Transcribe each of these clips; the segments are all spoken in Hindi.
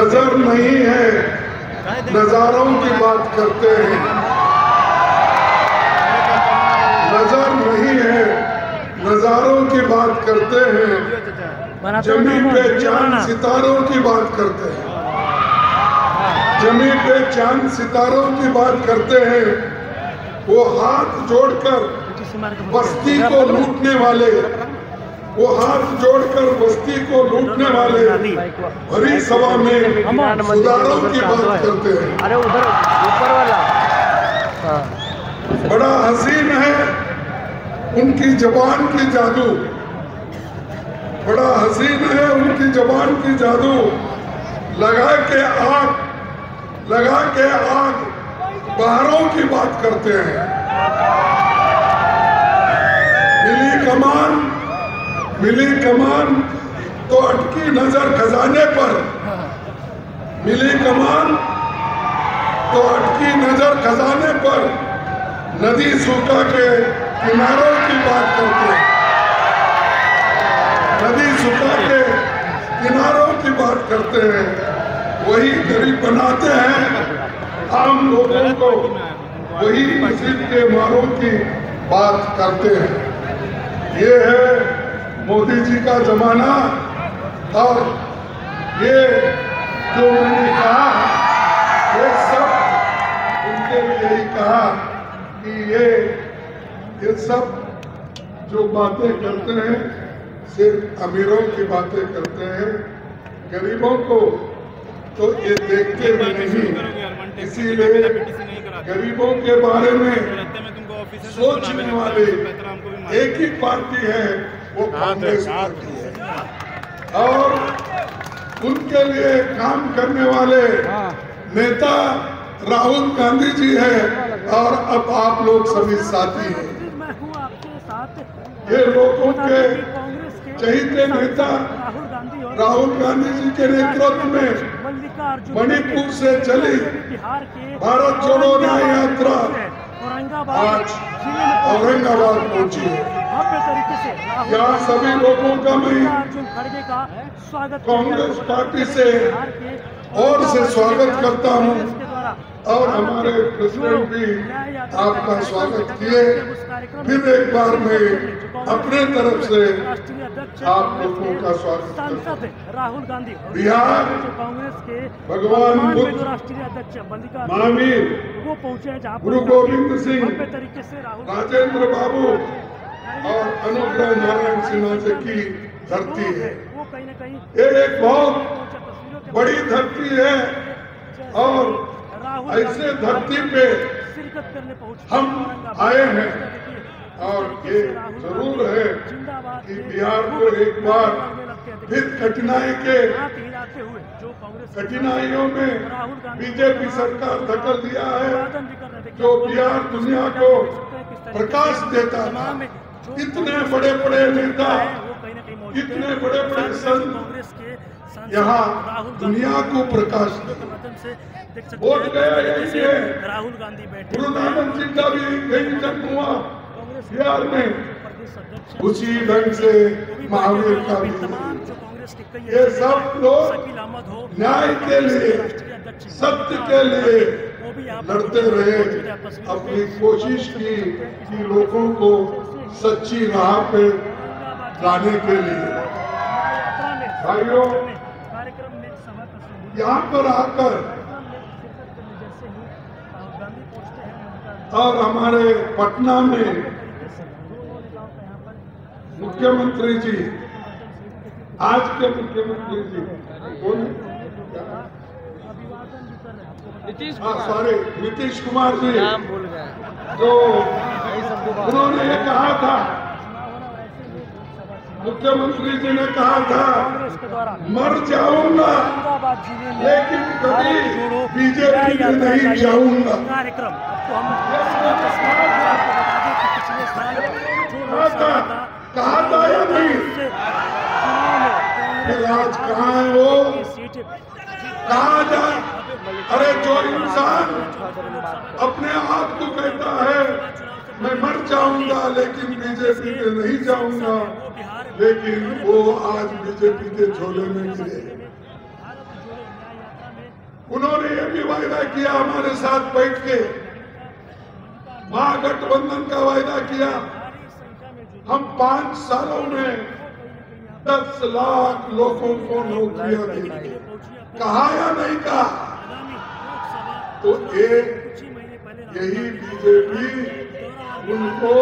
नजर नहीं है, नजारों की बात करते हैं। नजर नहीं है, नजारों की बात करते हैं। जमीन पे चांद सितारों की बात करते हैं। जमीन पे चांद सितारों की बात करते हैं। वो हाथ जोड़कर बस्ती को लूटने वाले, वो हाथ जोड़कर बस्ती को लूटने वाले भरी सभा में सुधारों की बात करते हैं। अरे उधर ऊपर वाला बड़ा हसीन है उनकी जबान की जादू, बड़ा हसीन है उनकी जबान की जादू। लगा के आग बहारों की बात करते हैं। मिली कमान तो अटकी नजर खजाने पर। मिली कमान तो अटकी नजर खजाने पर। नदी सूखा के किनारों की बात करते हैं। नदी सूखा के किनारों की बात करते हैं। वही गरीब बनाते हैं आम लोगों को, वही मस्जिद के मारों की बात करते हैं। ये है मोदी जी का जमाना। और ये जो मैंने कहा, ये सब उनके लिए ही कहा कि ये सब जो बातें करते हैं सिर्फ अमीरों की बातें करते हैं। गरीबों को तो ये देखते भी नहीं। इसीलिए गरीबों के बारे में सोचने वाले एक ही पार्टी है, वो कांग्रेस पार्टी है। और उनके लिए काम करने वाले नेता राहुल गांधी जी हैं और अब आप लोग सभी साथी हैं। ये लोगों के चहीते नेता राहुल गांधी जी के नेतृत्व में मणिपुर से चली भारत जोड़ो न्याय यात्रा आज औरंगाबाद पहुंची है। यहाँ सभी लोगों का मैं कांग्रेस पार्टी से और से स्वागत करता हूँ। और हमारे प्रेसिडेंट भी आपका स्वागत किए। फिर एक बार मैं अपने तरफ से आप लोगों का स्वागत करता हूं। राहुल गांधी बिहार कांग्रेस के भगवान बुद्ध राष्ट्रीय अध्यक्ष मल्लिका महावीर वो पहुंचे जहाँ गुरु गोविंद सिंह, तरीके से राहुल राजेंद्र बाबू और अनुग्रह नारायण सिन्हा जी की धरती है। वो कहीं न कहीं ये एक बहुत बड़ी धरती है और ऐसे धरती पे शिरकत करने हम आए हैं। और ये जरूर है कि बिहार को एक बार फिर कठिनाइयों में बीजेपी सरकार धकेल दिया है। जो बिहार दुनिया को प्रकाश देता था, इतने बड़े बड़े नेता, इतने बड़े बड़े संत यहाँ दुनिया को प्रकाश बोल गया। राहुल गांधी बैठे, गुरु नानक जी का भी कहीं जन्म हुआ बिहार में, उसी ढंग से महावीर का भी। ये सब लोग न्याय के लिए, सत्य के लिए लड़ते रहे, अपनी कोशिश की कि लोगों को सच्ची राह पे लाने के लिए। भाइयों, यहाँ पर आकर और हमारे पटना में मुख्यमंत्री जी, आज के मुख्यमंत्री जी नीतीश कुमार जी, जो उन्होंने ये कहा था, मुख्यमंत्री जी ने कहा था मर जाऊंगा लेकिन कभी बीजेपी में नहीं जाऊंगा। कहा था या नहीं? फिर आज कहाँ है वो? कहा जाए? अरे जो इंसान अपने आप को कहता है मैं मर जाऊंगा लेकिन बीजेपी में नहीं जाऊंगा, लेकिन वो आज बीजेपी के झोले में गिरे। उन्होंने ये भी वायदा किया हमारे साथ बैठ के, महागठबंधन का वायदा किया, हम 5 सालों में 10 लाख लोगों को नौकरियां देंगे। कहा या नहीं कहा? तो यही बीजेपी उनको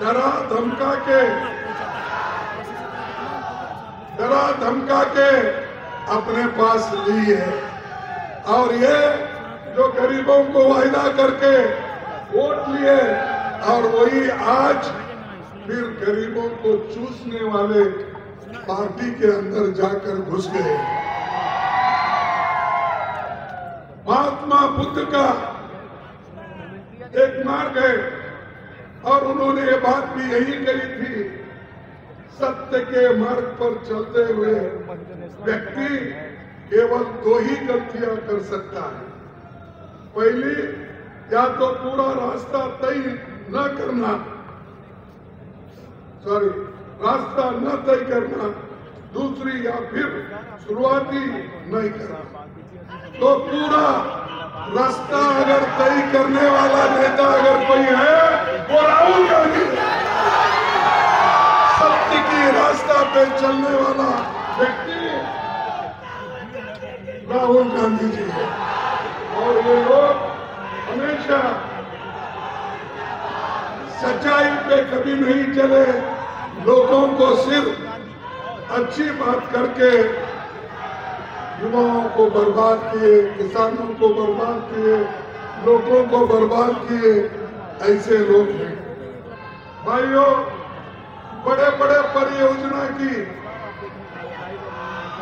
डरा धमका के अपने पास ली है। और ये जो गरीबों को वायदा करके वोट लिए, और वही आज फिर गरीबों को चूसने वाले पार्टी के अंदर जाकर घुस गए। महात्मा बुद्ध का एक मार्ग है, और उन्होंने ये बात भी यही कही थी, सत्य के मार्ग पर चलते हुए व्यक्ति केवल 2 ही गलतियां कर सकता है। पहली, या तो पूरा रास्ता तय न करना, रास्ता न तय करना, दूसरी या फिर शुरुआती नहीं करना। तो पूरा रास्ता अगर तय करने वाला नेता अगर कोई है, वो राहुल गांधी है। सत्य की रास्ता पे चलने वाला व्यक्ति राहुल गांधी जी है। और ये लोग हमेशा सच्चाई पे कभी नहीं चले, लोगों को सिर्फ अच्छी बात करके युवाओं को बर्बाद किए, किसानों को बर्बाद किए, लोगों को बर्बाद किए, ऐसे लोग हैं। भाइयों, बड़े बड़े परियोजना की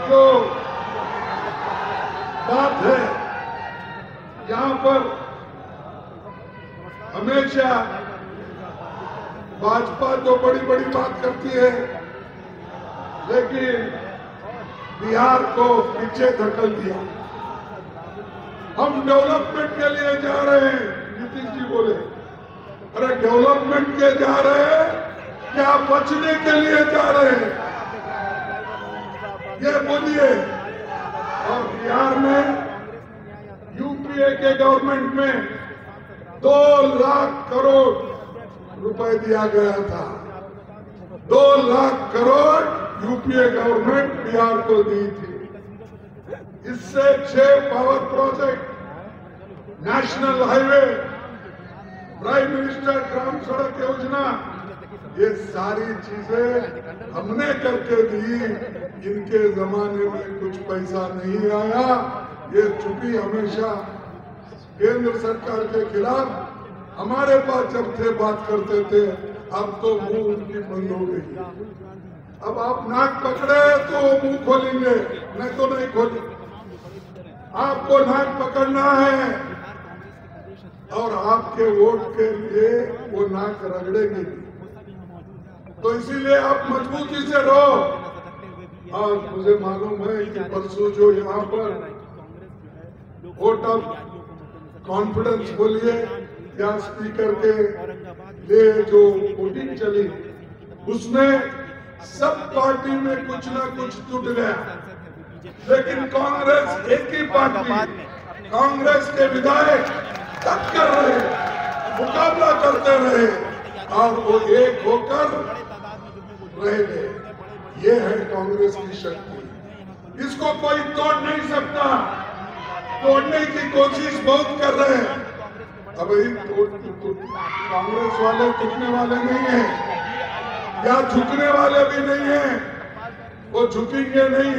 जो बात है, यहाँ पर हमेशा भाजपा तो बड़ी बड़ी बात करती है, लेकिन बिहार को पीछे धकेल दिया। हम डेवलपमेंट के लिए जा रहे हैं, नीतीश जी बोले, अरे डेवलपमेंट के जा रहे हैं क्या बचने के लिए जा रहे हैं, ये बोलिए। और बिहार में यूपीए के गवर्नमेंट में 2 लाख करोड़ रुपए दिया गया था। 2 लाख करोड़ यूपीए गवर्नमेंट बिहार को दी थी। इससे 6 power project, national highway, prime minister Gram Sadak Yojana, ये सारी चीजें हमने करके दी। इनके जमाने में कुछ पैसा नहीं आया। ये चूंकि हमेशा केंद्र सरकार के खिलाफ हमारे पास जब थे बात करते थे, अब तो मुंह उनकी बंद हो गई। अब आप नाक पकड़े तो मुंह खोलेंगे, नहीं तो नहीं खोलेंगे। आपको नाक पकड़ना है और आपके वोट के लिए वो नाक रगड़ेंगे। तो इसीलिए आप मजबूती से रहो। और मुझे मालूम है कि परसों जो यहाँ पर वोट ऑफ कॉन्फिडेंस बोलिए या स्पीकर के लिए जो वोटिंग चली, उसमें सब पार्टी में कुछ ना कुछ टूट गया, लेकिन कांग्रेस एक ही पार्टी, कांग्रेस के विधायक टक्कर रहे, मुकाबला करते रहे और वो एक होकर रह गए। ये है कांग्रेस की शक्ति। इसको कोई तोड़ नहीं सकता। तोड़ने की कोशिश बहुत कर रहे हैं। अब कांग्रेस वाले टूटने वाले नहीं हैं या झुकने वाले भी नहीं हैं। वो झुकेंगे नहीं,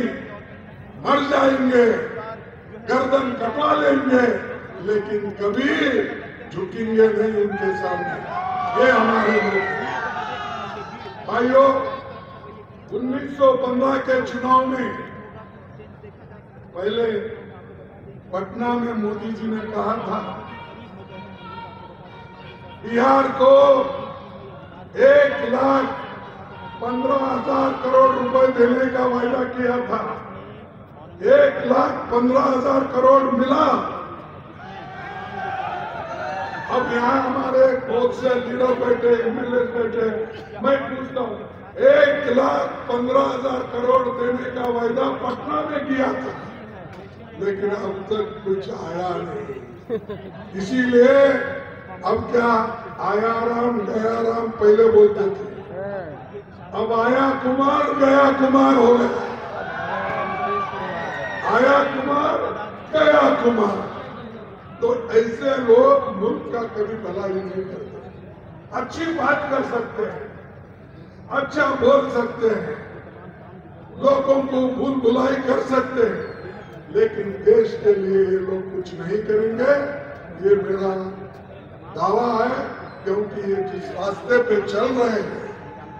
मर जाएंगे, गर्दन कटवा लेंगे, लेकिन कभी झुकेंगे नहीं उनके सामने। ये हमारे लोग हैं। भाइयों, 1915 के चुनाव में पहले पटना में मोदी जी ने कहा था बिहार को 1,15,000 करोड़ रुपए देने का वायदा किया था। 1,15,000 करोड़ मिला। अब यहाँ हमारे बहुत से लीडर बैठे, एमएलए बैठे, मैं पूछता हूँ 1,15,000 करोड़ देने का वायदा पटना में किया था, लेकिन अब तक कुछ आया नहीं। इसीलिए अब क्या, आया राम गया राम पहले बोलते थे, अब आया कुमार गया कुमार हो गया। आया कुमार गया कुमार। तो ऐसे लोग मुल्क का कभी भला ही नहीं करते। अच्छी बात कर सकते हैं, अच्छा बोल सकते हैं, लोगों को भूल भुलाई कर सकते हैं, लेकिन देश के लिए ये लोग कुछ नहीं करेंगे, ये मेरा दावा है। क्योंकि ये जिस रास्ते पे चल रहे हैं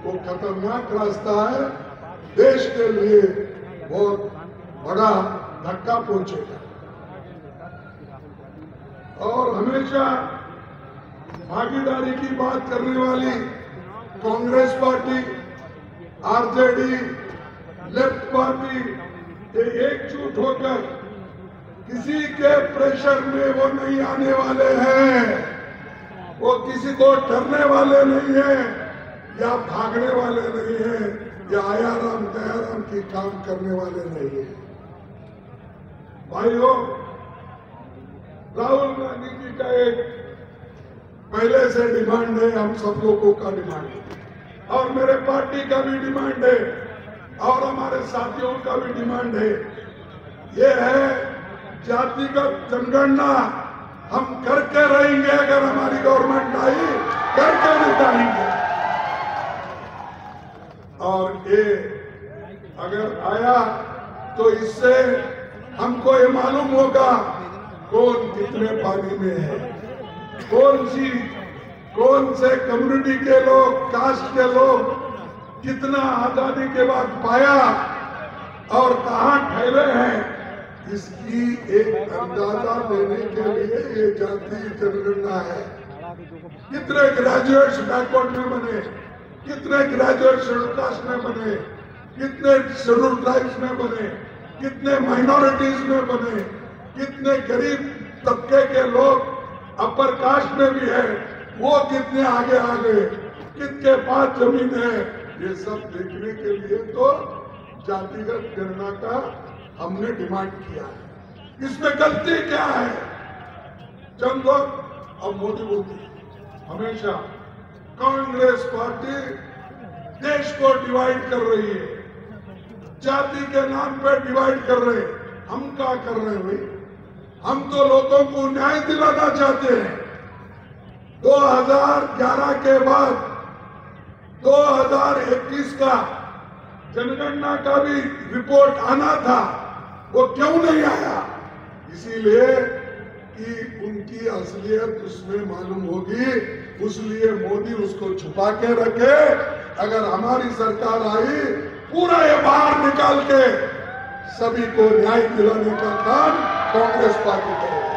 वो खतरनाक रास्ता है, देश के लिए बहुत बड़ा धक्का पहुंचेगा। और हमेशा भागीदारी की बात करने वाली Congress party, RJD, left party ये एकजुट होकर किसी के प्रेशर में वो नहीं आने वाले हैं, वो किसी को डरने वाले नहीं हैं या भागने वाले नहीं हैं या आया राम गया राम की काम करने वाले नहीं हैं। भाइयों, राहुल गांधी जी का एक पहले से डिमांड है, हम सब लोगों का डिमांड है और मेरे पार्टी का भी डिमांड है और हमारे साथियों का भी डिमांड है। ये है जातिगत जनगणना हम करके रहेंगे, अगर हमारी गवर्नमेंट आई करके दिखाएंगे। और ये अगर आया तो इससे हमको ये मालूम होगा कौन कितने पानी में है, कौन से कम्युनिटी के लोग, कास्ट के लोग कितना आजादी के बाद पाया और कहां ठहरे हैं, इसकी एक अंदाजा देने के लिए ये जाति जनगणना है। कितने ग्रेजुएट्स बैकवर्ड में बने, कितने ग्रेजुएट शेड्यूल कास्ट में बने, कितने शेड्यूल ट्राइब्स में बने, कितने माइनॉरिटीज में बने, कितने गरीब तबके के लोग अपर कास्ट में भी है, वो कितने आगे आ गए, किसके पास जमीन है, ये सब देखने के लिए तो जातिगत गणना का हमने डिमांड किया है। इसमें गलती क्या है? चंद लोग अब मोदी बोलती हमेशा कांग्रेस पार्टी देश को डिवाइड कर रही है, जाति के नाम पर डिवाइड कर रहे हैं। हम क्या कर रहे हैं भाई? हम तो लोगों को न्याय दिलाना चाहते हैं। 2011 के बाद 2021 का जनगणना का भी रिपोर्ट आना था, वो क्यों नहीं आया? इसीलिए कि उनकी असलियत उसमें मालूम होगी, इसलिए मोदी उसको छुपा के रखे। अगर हमारी सरकार आई, पूरा ये बाहर निकाल के सभी को न्याय दिलाने का काम कांग्रेस पार्टी करेगी।